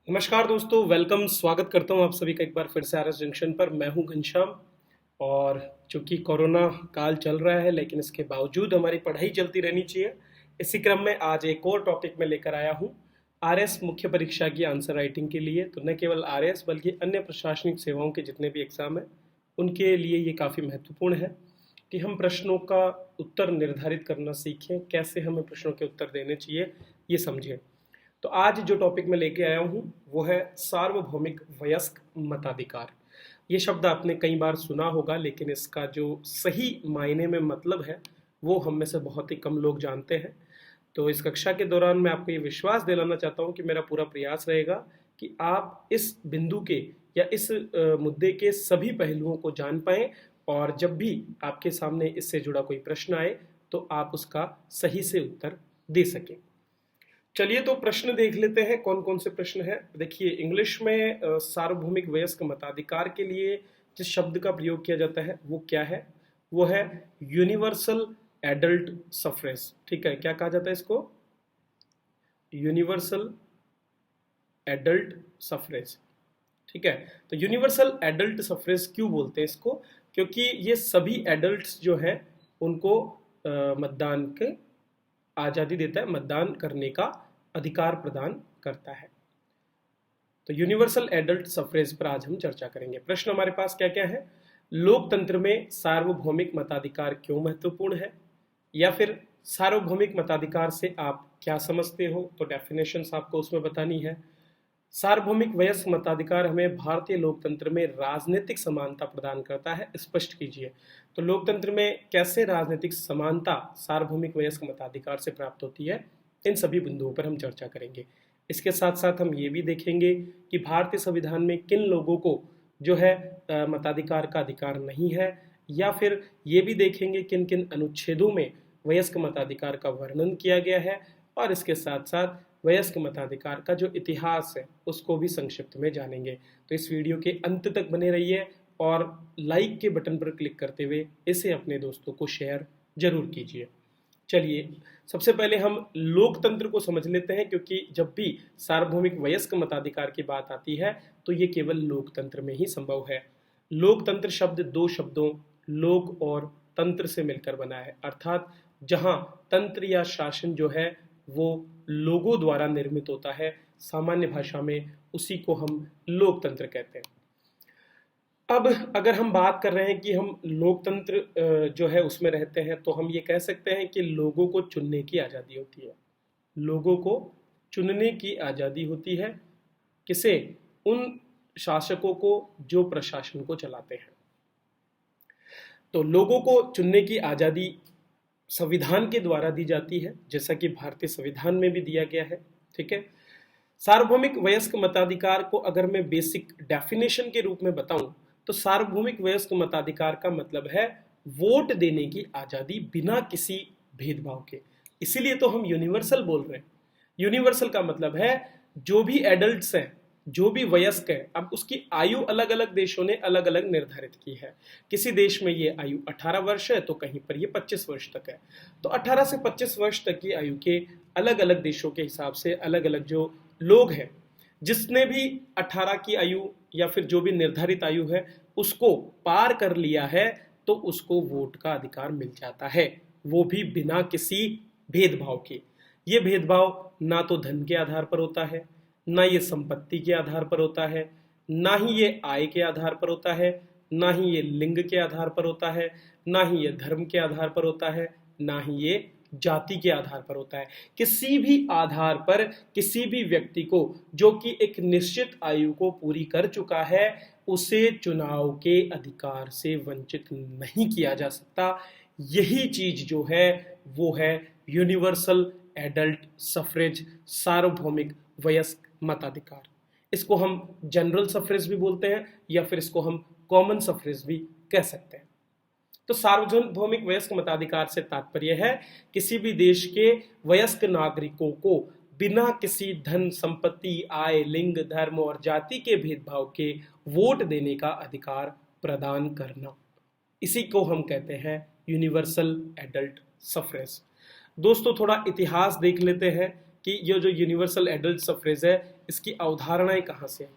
नमस्कार दोस्तों, वेलकम। स्वागत करता हूं आप सभी का एक बार फिर से आरएस जंक्शन पर। मैं हूं घनश्याम। और चूंकि कोरोना काल चल रहा है, लेकिन इसके बावजूद हमारी पढ़ाई चलती रहनी चाहिए। इसी क्रम में आज एक और टॉपिक में लेकर आया हूं, आरएस मुख्य परीक्षा की आंसर राइटिंग के लिए। तो न केवल आरएस बल्कि अन्य प्रशासनिक सेवाओं के जितने भी एग्जाम हैं उनके लिए ये काफ़ी महत्वपूर्ण है कि हम प्रश्नों का उत्तर निर्धारित करना सीखें, कैसे हमें प्रश्नों के उत्तर देने चाहिए ये समझें। तो आज जो टॉपिक मैं लेके आया हूँ वो है सार्वभौमिक वयस्क मताधिकार। ये शब्द आपने कई बार सुना होगा, लेकिन इसका जो सही मायने में मतलब है वो हम में से बहुत ही कम लोग जानते हैं। तो इस कक्षा के दौरान मैं आपको ये विश्वास दिलाना चाहता हूँ कि मेरा पूरा प्रयास रहेगा कि आप इस बिंदु के या इस मुद्दे के सभी पहलुओं को जान पाएं, और जब भी आपके सामने इससे जुड़ा कोई प्रश्न आए तो आप उसका सही से उत्तर दे सकें। चलिए तो प्रश्न देख लेते हैं, कौन कौन से प्रश्न हैं। देखिए, इंग्लिश में सार्वभौमिक वयस्क मताधिकार के लिए जिस शब्द का प्रयोग किया जाता है वो क्या है? वो है यूनिवर्सल एडल्ट सफरेज। ठीक है, क्या कहा जाता है इसको? Universal adult suffrage. ठीक है, तो यूनिवर्सल एडल्ट सफरेज क्यों बोलते हैं इसको? क्योंकि ये सभी एडल्ट्स जो हैं उनको मतदान के आज़ादी देता है, मतदान करने का अधिकार प्रदान करता है। तो यूनिवर्सल एडल्ट सफरेज पर आज हम चर्चा करेंगे। प्रश्न हमारे पास क्या क्या है? लोकतंत्र में सार्वभौमिक मताधिकार क्यों महत्वपूर्ण है? या फिर सार्वभौमिक मताधिकार से आप क्या समझते हो? तो डेफिनेशंस आपको उसमें बतानी है। सार्वभौमिक वयस्क मताधिकार हमें भारतीय लोकतंत्र में राजनीतिक समानता प्रदान करता है, स्पष्ट कीजिए। तो लोकतंत्र में कैसे राजनीतिक समानता सार्वभौमिक वयस्क मताधिकार से प्राप्त होती है, इन सभी बिंदुओं पर हम चर्चा करेंगे। इसके साथ साथ हम ये भी देखेंगे कि भारतीय संविधान में किन लोगों को जो है मताधिकार का अधिकार नहीं है, या फिर ये भी देखेंगे किन किन अनुच्छेदों में वयस्क मताधिकार का वर्णन किया गया है। और इसके साथ साथ वयस्क मताधिकार का जो इतिहास है उसको भी संक्षिप्त में जानेंगे। तो इस वीडियो के अंत तक बने रहिए और लाइक के बटन पर क्लिक करते हुए इसे अपने दोस्तों को शेयर जरूर कीजिए। चलिए, सबसे पहले हम लोकतंत्र को समझ लेते हैं, क्योंकि जब भी सार्वभौमिक वयस्क मताधिकार की बात आती है तो ये केवल लोकतंत्र में ही संभव है। लोकतंत्र शब्द दो शब्दों लोक और तंत्र से मिलकर बना है, अर्थात जहां तंत्र या शासन जो है वो लोगों द्वारा निर्मित होता है, सामान्य भाषा में उसी को हम लोकतंत्र कहते हैं। अब अगर हम बात कर रहे हैं कि हम लोकतंत्र जो है उसमें रहते हैं, तो हम ये कह सकते हैं कि लोगों को चुनने की आज़ादी होती है। लोगों को चुनने की आज़ादी होती है। किसे? उन शासकों को जो प्रशासन को चलाते हैं। तो लोगों को चुनने की आज़ादी संविधान के द्वारा दी जाती है, जैसा कि भारतीय संविधान में भी दिया गया है। ठीक है, सार्वभौमिक वयस्क मताधिकार को अगर मैं बेसिक डेफिनेशन के रूप में बताऊं तो सार्वभौमिक वयस्क मताधिकार का मतलब है वोट देने की आजादी बिना किसी भेदभाव के। इसीलिए तो हम यूनिवर्सल बोल रहे हैं। यूनिवर्सल का मतलब है जो भी एडल्ट्स हैं, जो भी वयस्क है, अब उसकी आयु अलग अलग देशों ने अलग अलग निर्धारित की है। किसी देश में ये आयु 18 वर्ष है तो कहीं पर ये 25 वर्ष तक है। तो 18 से 25 वर्ष तक की आयु के अलग अलग देशों के हिसाब से अलग अलग जो लोग हैं, जिसने भी 18 की आयु या फिर जो भी निर्धारित आयु है उसको पार कर लिया है तो उसको वोट का अधिकार मिल जाता है, वो भी बिना किसी भेदभाव के। ये भेदभाव ना तो धन के आधार पर होता है, ना ये संपत्ति के आधार पर होता है, ना ही ये आय के आधार पर होता है, ना ही ये लिंग के आधार पर होता है, ना ही ये धर्म के आधार पर होता है, ना ही ये जाति के आधार पर होता है। किसी भी आधार पर किसी भी व्यक्ति को जो कि एक निश्चित आयु को पूरी कर चुका है उसे चुनाव के अधिकार से वंचित नहीं किया जा सकता। यही चीज जो है वो है यूनिवर्सल एडल्ट सफरेज, सार्वभौमिक वयस्क मताधिकार। इसको हम जनरल सफरेज भी बोलते हैं या फिर इसको हम कॉमन सफरेज भी कह सकते हैं। तो सार्वभौमिक वयस्क मताधिकार से तात्पर्य है किसी भी देश के वयस्क नागरिकों को बिना किसी धन संपत्ति आय लिंग धर्म और जाति के भेदभाव के वोट देने का अधिकार प्रदान करना। इसी को हम कहते हैं यूनिवर्सल एडल्ट सफरेज। दोस्तों, थोड़ा इतिहास देख लेते हैं कि ये जो यूनिवर्सल एडल्ट सफरेज है इसकी अवधारणाएं कहाँ से आई।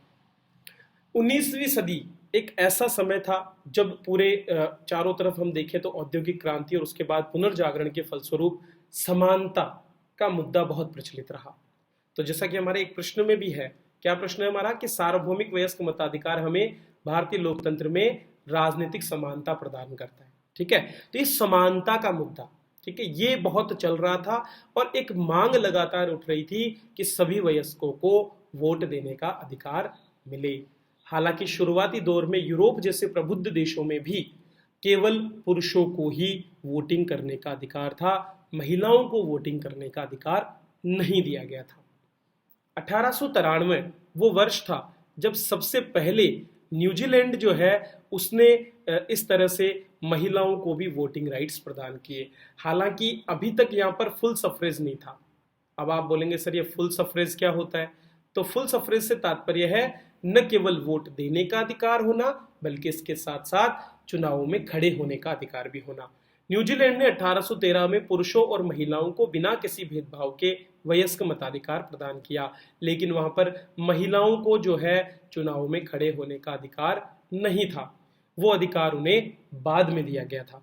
19वीं सदी एक ऐसा समय था जब पूरे चारों तरफ हम देखें तो औद्योगिक क्रांति और उसके बाद पुनर्जागरण के फलस्वरूप समानता का मुद्दा बहुत प्रचलित रहा। तो जैसा कि हमारे एक प्रश्न में भी है, क्या प्रश्न है हमारा कि सार्वभौमिक वयस्क मताधिकार हमें भारतीय लोकतंत्र में राजनीतिक समानता प्रदान करता है। ठीक है, तो इस समानता का मुद्दा, ठीक है, ये बहुत चल रहा था और एक मांग लगातार उठ रही थी कि सभी वयस्कों को वोट देने का अधिकार मिले। हालांकि शुरुआती दौर में यूरोप जैसे प्रबुद्ध देशों में भी केवल पुरुषों को ही वोटिंग करने का अधिकार था, महिलाओं को वोटिंग करने का अधिकार नहीं दिया गया था। 1893 वो वर्ष था जब सबसे पहले न्यूजीलैंड जो है उसने इस तरह से महिलाओं को भी वोटिंग राइट्स प्रदान किए। हालांकि अभी तक यहाँ पर फुल सफरेज नहीं था। अब आप बोलेंगे सर ये फुल सफरेज क्या होता है? तो फुल सफरेज से तात्पर्य है न केवल वोट देने का अधिकार होना बल्कि इसके साथ साथ चुनावों में खड़े होने का अधिकार भी होना। न्यूजीलैंड ने 1813 में पुरुषों और महिलाओं को बिना किसी भेदभाव के वयस्क मताधिकार प्रदान किया, लेकिन वहां पर महिलाओं को जो है चुनाव में खड़े होने का अधिकार नहीं था, वो अधिकार उन्हें बाद में दिया गया था।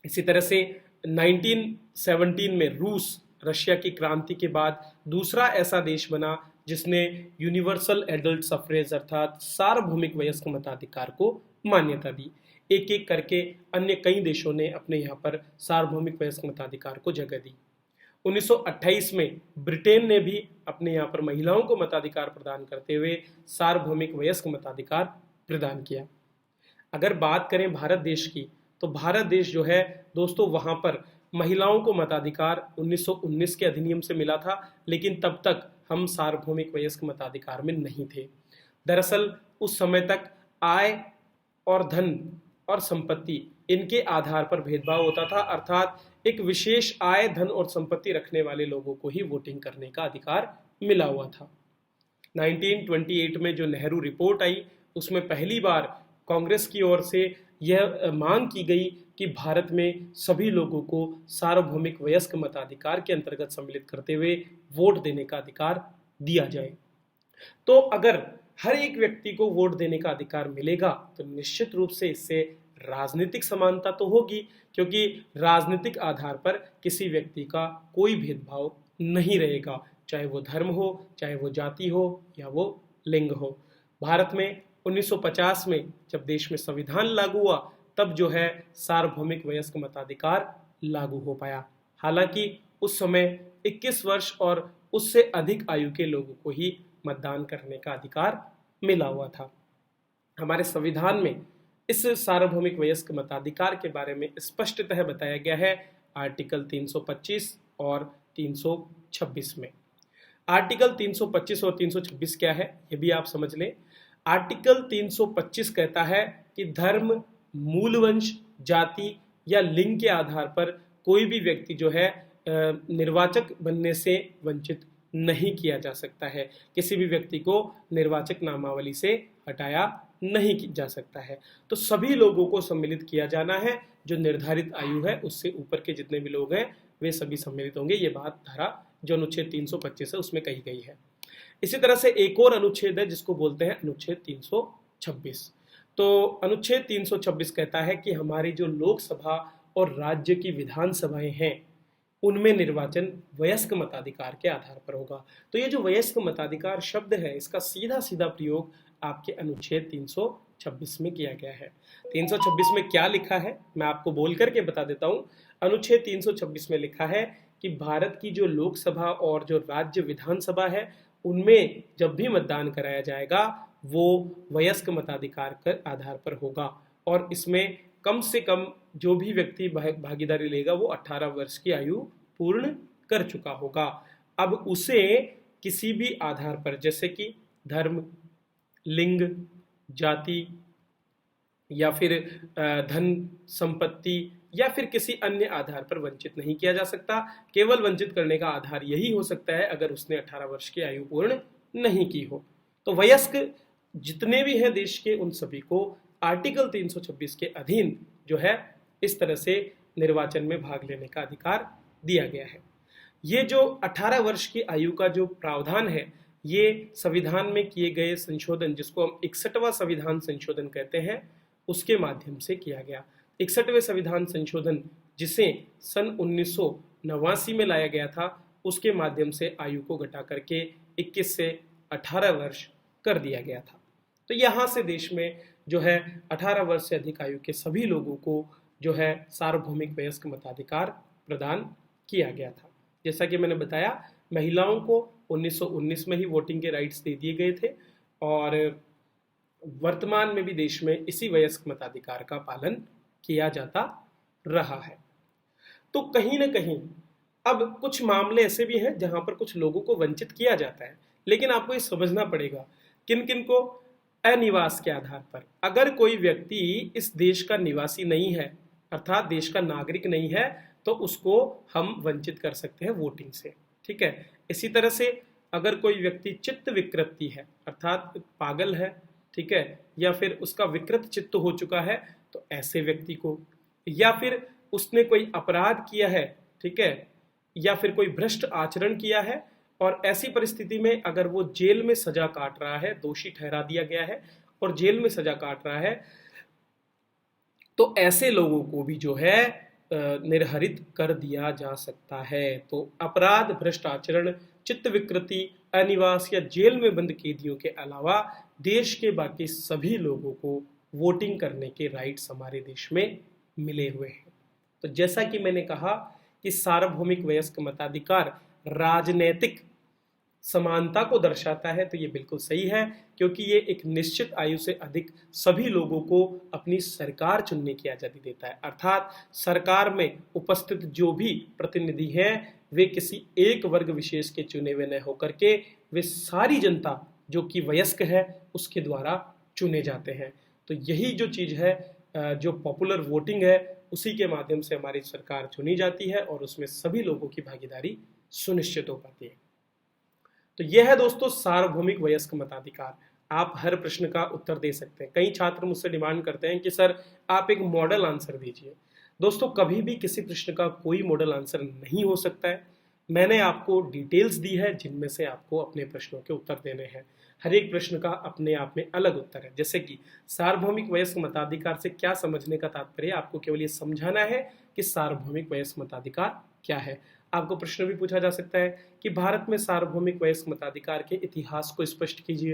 इसी तरह से 1917 में रूस रशिया की क्रांति के बाद दूसरा ऐसा देश बना जिसने यूनिवर्सल एडल्ट सफरेज अर्थात सार्वभौमिक वयस्क मताधिकार को मान्यता दी। एक एक करके अन्य कई देशों ने अपने यहाँ पर सार्वभौमिक वयस्क मताधिकार को जगह दी। 1928 में ब्रिटेन ने भी अपने यहाँ पर महिलाओं को मताधिकार प्रदान करते हुए सार्वभौमिक वयस्क मताधिकार प्रदान किया। अगर बात करें भारत देश की, तो भारत देश जो है दोस्तों वहाँ पर महिलाओं को मताधिकार 1919 के अधिनियम से मिला था, लेकिन तब तक हम सार्वभौमिक वयस्क मताधिकार में नहीं थे। दरअसल उस समय तक आय और धन और संपत्ति इनके आधार पर भेदभाव होता था, अर्थात एक विशेष आय धन और संपत्ति रखने वाले लोगों को ही वोटिंग करने का अधिकार मिला हुआ था। 1928 में जो नेहरू रिपोर्ट आई उसमें पहली बार कांग्रेस की ओर से यह मांग की गई कि भारत में सभी लोगों को सार्वभौमिक वयस्क मताधिकार के अंतर्गत सम्मिलित करते हुए वोट देने का अधिकार दिया जाए। तो अगर हर एक व्यक्ति को वोट देने का अधिकार मिलेगा तो निश्चित रूप से इससे राजनीतिक समानता तो होगी, क्योंकि राजनीतिक आधार पर किसी व्यक्ति का कोई भेदभाव नहीं रहेगा, चाहे वो धर्म हो, चाहे वो जाति हो या वो लिंग हो। भारत में 1950 में जब देश में संविधान लागू हुआ तब जो है सार्वभौमिक वयस्क मताधिकार लागू हो पाया। हालांकि उस समय 21 वर्ष और उससे अधिक आयु के लोगों को ही मतदान करने का अधिकार मिला हुआ था। हमारे संविधान में इस सार्वभौमिक वयस्क मताधिकार के बारे में स्पष्टतः बताया गया है आर्टिकल 325 और 326 में। आर्टिकल 325 और 326 क्या है ये भी आप समझ लें। आर्टिकल 325 कहता है कि धर्म, मूलवंश, जाति या लिंग के आधार पर कोई भी व्यक्ति जो है निर्वाचक बनने से वंचित नहीं किया जा सकता है, किसी भी व्यक्ति को निर्वाचक नामावली से हटाया नहीं जा सकता है। तो सभी लोगों को सम्मिलित किया जाना है, जो निर्धारित आयु है उससे ऊपर के जितने भी लोग हैं वे सभी सम्मिलित होंगे। ये बात धारा जो अनुच्छेद 325 है उसमें कही गई है। इसी तरह से एक और अनुच्छेद है जिसको बोलते हैं अनुच्छेद 326। तो अनुच्छेद 326 कहता है कि हमारी जो लोकसभा और राज्य की विधानसभाएं हैं उनमें निर्वाचन वयस्क मताधिकार के आधार पर होगा। तो ये जो वयस्क मताधिकार शब्द है इसका सीधा सीधा प्रयोग आपके अनुच्छेद 326 में किया गया है। 326 में क्या लिखा है मैं आपको बोल करके बता देता हूँ। अनुच्छेद 326 में लिखा है कि भारत की जो लोकसभा और जो राज्य विधानसभा है उनमें जब भी मतदान कराया जाएगा वो वयस्क मताधिकार के आधार पर होगा, और इसमें कम से कम जो भी व्यक्ति भागीदारी लेगा वो 18 वर्ष की आयु पूर्ण कर चुका होगा। अब उसे किसी भी आधार पर जैसे कि धर्म, लिंग, जाति या फिर धन, संपत्ति या फिर किसी अन्य आधार पर वंचित नहीं किया जा सकता। केवल वंचित करने का आधार यही हो सकता है अगर उसने 18 वर्ष की आयु पूर्ण नहीं की हो। तो वयस्क जितने भी हैं देश के उन सभी को आर्टिकल 326 के अधीन जो है इस तरह से निर्वाचन में भाग लेने का अधिकार दिया गया है। ये जो 18 वर्ष की आयु का जो प्रावधान है, ये संविधान में किए गए संशोधन, जिसको हम 61वां संविधान संशोधन कहते हैं, उसके माध्यम से किया गया। 61वें संविधान संशोधन, जिसे सन 1989 में लाया गया था, उसके माध्यम से आयु को घटा करके 21 से 18 वर्ष कर दिया गया था। तो यहाँ से देश में जो है 18 वर्ष से अधिक आयु के सभी लोगों को जो है सार्वभौमिक वयस्क मताधिकार प्रदान किया गया था। जैसा कि मैंने बताया, महिलाओं को 1919 में ही वोटिंग के राइट्स दे दिए गए थे और वर्तमान में भी देश में इसी वयस्क मताधिकार का पालन किया जाता रहा है। तो कहीं ना कहीं अब कुछ मामले ऐसे भी हैं जहां पर कुछ लोगों को वंचित किया जाता है, लेकिन आपको ये समझना पड़ेगा किन किन को। अनिवास के आधार पर, अगर कोई व्यक्ति इस देश का निवासी नहीं है, अर्थात देश का नागरिक नहीं है, तो उसको हम वंचित कर सकते हैं वोटिंग से। ठीक है। इसी तरह से अगर कोई व्यक्ति चित्त विकृति है, अर्थात पागल है, ठीक है, या फिर उसका विकृत चित्त हो चुका है, तो ऐसे व्यक्ति को, या फिर उसने कोई अपराध किया है, ठीक है, या फिर कोई भ्रष्ट आचरण किया है और ऐसी परिस्थिति में अगर वो जेल में सजा काट रहा है, दोषी ठहरा दिया गया है और जेल में सजा काट रहा है, तो ऐसे लोगों को भी जो है निर्हरित कर दिया जा सकता है। तो अपराध, भ्रष्ट आचरण, चित्त विकृति, अनिवास या जेल में बंद कैदियों के अलावा देश के बाकी सभी लोगों को वोटिंग करने के राइट्स हमारे देश में मिले हुए हैं। तो जैसा कि मैंने कहा कि सार्वभौमिक वयस्क मताधिकार राजनैतिक समानता को दर्शाता है, तो ये बिल्कुल सही है, क्योंकि ये एक निश्चित आयु से अधिक सभी लोगों को अपनी सरकार चुनने की आजादी देता है। अर्थात सरकार में उपस्थित जो भी प्रतिनिधि हैं, वे किसी एक वर्ग विशेष के चुने हुए न होकर के वे सारी जनता जो कि वयस्क है उसके द्वारा चुने जाते हैं। तो यही जो चीज है, जो पॉपुलर वोटिंग है, उसी के माध्यम से हमारी सरकार चुनी जाती है और उसमें सभी लोगों की भागीदारी सुनिश्चित हो पाती है। तो यह है दोस्तों सार्वभौमिक वयस्क मताधिकार। आप हर प्रश्न का उत्तर दे सकते हैं। कई छात्र मुझसे डिमांड करते हैं कि सर आप एक मॉडल आंसर दीजिए। दोस्तों, कभी भी किसी प्रश्न का कोई मॉडल आंसर नहीं हो सकता है। मैंने आपको डिटेल्स दी है जिनमें से आपको अपने प्रश्नों के उत्तर देने हैं। हर एक प्रश्न का अपने आप में अलग उत्तर है। जैसे कि सार्वभौमिक वयस्क मताधिकार से क्या समझने का तात्पर्य, आपको केवल ये समझाना है कि सार्वभौमिक वयस्क मताधिकार क्या है। आपको प्रश्न भी पूछा जा सकता है कि भारत में सार्वभौमिक वयस्क मताधिकार के इतिहास को स्पष्ट कीजिए।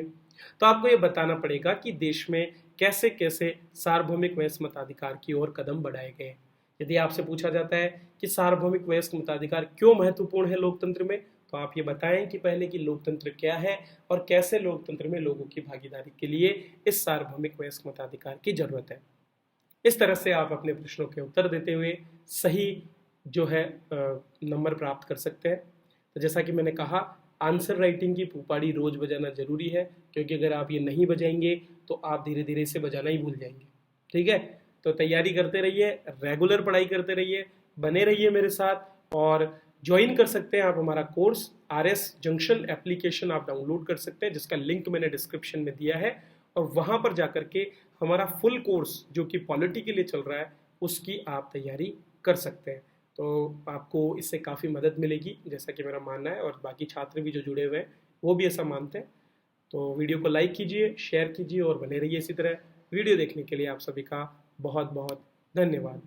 तो आपको ये बताना पड़ेगा कि देश में कैसे कैसे सार्वभौमिक वयस्क मताधिकार की ओर कदम बढ़ाए गए। यदि आपसे पूछा जाता है कि सार्वभौमिक वयस्क मताधिकार क्यों महत्वपूर्ण है लोकतंत्र में, तो आप ये बताएं कि पहले कि लोकतंत्र क्या है और कैसे लोकतंत्र में लोगों की भागीदारी के लिए इस सार्वभौमिक वयस्क मताधिकार की जरूरत है। इस तरह से आप अपने प्रश्नों के उत्तर देते हुए सही जो है नंबर प्राप्त कर सकते हैं। तो जैसा कि मैंने कहा, आंसर राइटिंग की पुपाड़ी रोज बजाना जरूरी है, क्योंकि अगर आप ये नहीं बजाएंगे तो आप धीरे धीरे इसे बजाना ही भूल जाएंगे। ठीक है। तो तैयारी करते रहिए, रेगुलर पढ़ाई करते रहिए, बने रहिए मेरे साथ और ज्वाइन कर सकते हैं आप हमारा कोर्स RS जंक्शन एप्लीकेशन आप डाउनलोड कर सकते हैं, जिसका लिंक मैंने डिस्क्रिप्शन में दिया है। और वहां पर जाकर के हमारा फुल कोर्स जो कि पॉलिटी के लिए चल रहा है उसकी आप तैयारी कर सकते हैं। तो आपको इससे काफ़ी मदद मिलेगी, जैसा कि मेरा मानना है, और बाकी छात्र भी जो जुड़े हुए हैं वो भी ऐसा मानते हैं। तो वीडियो को लाइक कीजिए, शेयर कीजिए और बने रहिए इसी तरह। वीडियो देखने के लिए आप सभी का बहुत बहुत धन्यवाद।